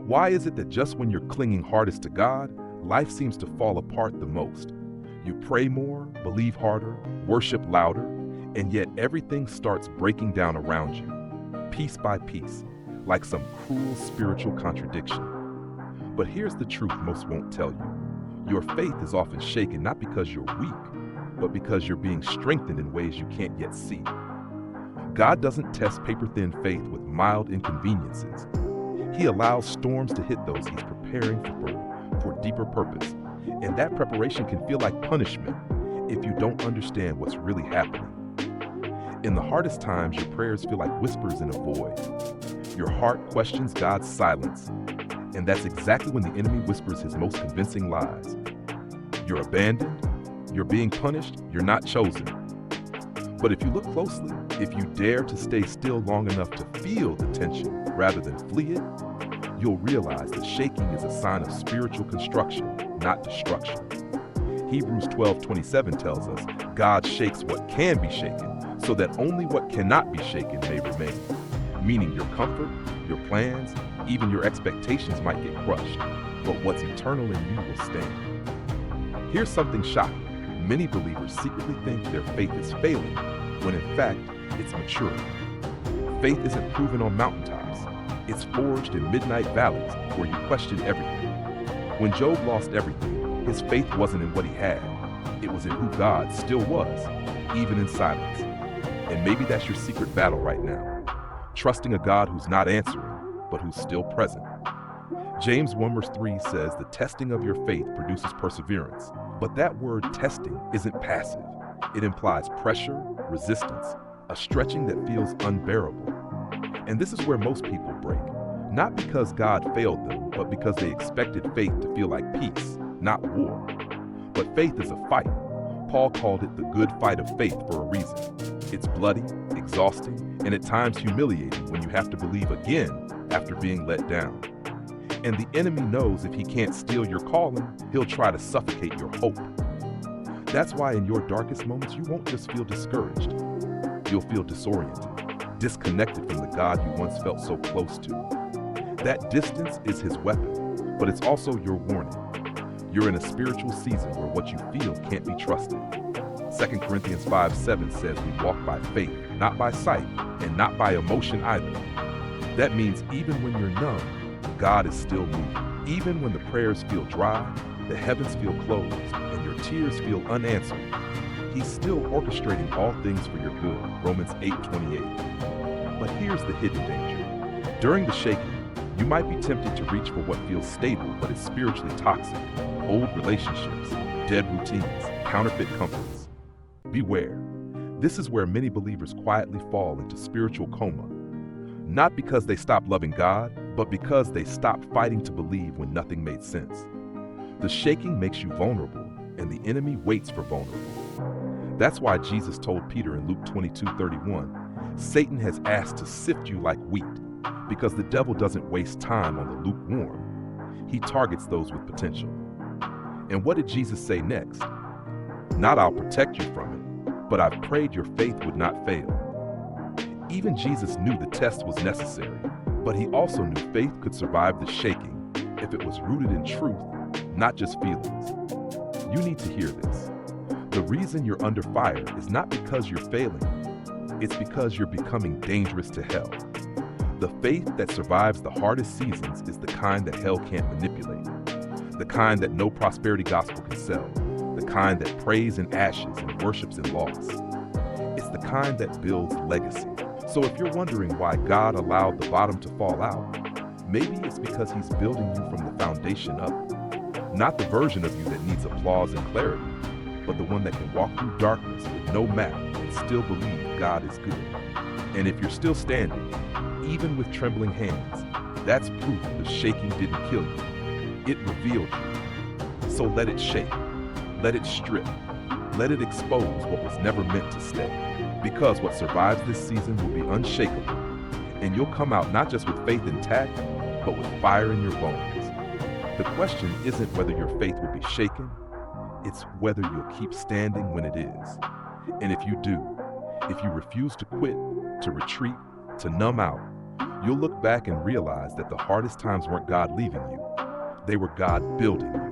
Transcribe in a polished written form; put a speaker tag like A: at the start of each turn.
A: Why is it that just when you're clinging hardest to God, life seems to fall apart the most? You pray more, believe harder, worship louder, and yet everything starts breaking down around you, piece by piece, like some cruel spiritual contradiction. But here's the truth most won't tell you. Your faith is often shaken not because you're weak, but because you're being strengthened in ways you can't yet see. God doesn't test paper-thin faith with mild inconveniences. He allows storms to hit those he's preparing for deeper purpose. And that preparation can feel like punishment if you don't understand what's really happening. In the hardest times, your prayers feel like whispers in a void. Your heart questions God's silence. And that's exactly when the enemy whispers his most convincing lies. You're abandoned, you're being punished, you're not chosen. But if you look closely, if you dare to stay still long enough to feel the tension rather than flee it, you'll realize that shaking is a sign of spiritual construction, not destruction. Hebrews 12:27 tells us, God shakes what can be shaken, so that only what cannot be shaken may remain. Meaning your comfort, your plans, even your expectations might get crushed, but what's eternal in you will stand. Here's something shocking. Many believers secretly think their faith is failing, when in fact, it's maturing. Faith isn't proven on mountaintops. It's forged in midnight valleys where you question everything. When Job lost everything, his faith wasn't in what he had. It was in who God still was, even in silence. And maybe that's your secret battle right now. Trusting a God who's not answering, but who's still present. James 1:3 says the testing of your faith produces perseverance. But that word testing isn't passive. It implies pressure, resistance, a stretching that feels unbearable. And this is where most people break. Not because God failed them, but because they expected faith to feel like peace, not war. But faith is a fight. Paul called it the good fight of faith for a reason. It's bloody, exhausting, and at times humiliating when you have to believe again after being let down. And the enemy knows if he can't steal your calling, he'll try to suffocate your hope. That's why in your darkest moments, you won't just feel discouraged. You'll feel disoriented, disconnected from the God you once felt so close to. That distance is his weapon, but it's also your warning. You're in a spiritual season where what you feel can't be trusted. 2 Corinthians 5:7 says we walk by faith, not by sight, and not by emotion either. That means even when you're numb, God is still moving. Even when the prayers feel dry, the heavens feel closed, and your tears feel unanswered, he's still orchestrating all things for your good. Romans 8:28. But here's the hidden danger. During the shaking, you might be tempted to reach for what feels stable but is spiritually toxic. Old relationships, dead routines, counterfeit comforts. Beware. This is where many believers quietly fall into spiritual coma. Not because they stopped loving God, but because they stopped fighting to believe when nothing made sense. The shaking makes you vulnerable, and the enemy waits for vulnerable. That's why Jesus told Peter in Luke 22:31, Satan has asked to sift you like wheat, because the devil doesn't waste time on the lukewarm. He targets those with potential. And what did Jesus say next? Not I'll protect you from it, but I've prayed your faith would not fail. Even Jesus knew the test was necessary, but he also knew faith could survive the shaking if it was rooted in truth, not just feelings. You need to hear this. The reason you're under fire is not because you're failing. It's because you're becoming dangerous to hell. The faith that survives the hardest seasons is the kind that hell can't manipulate. The kind that no prosperity gospel can sell. The kind that prays in ashes and worships in loss. It's the kind that builds legacy. So if you're wondering why God allowed the bottom to fall out, maybe it's because he's building you from the foundation up. Not the version of you that needs applause and clarity, but the one that can walk through darkness with no map and still believe God is good. And if you're still standing, even with trembling hands, that's proof the shaking didn't kill you. It revealed you. So let it shake, let it strip, let it expose what was never meant to stay. Because what survives this season will be unshakable, and you'll come out not just with faith intact, but with fire in your bones. The question isn't whether your faith will be shaken, it's whether you'll keep standing when it is. And if you do, if you refuse to quit, to retreat, to numb out, You'll look back and realize that the hardest times weren't God leaving you. They were God building you.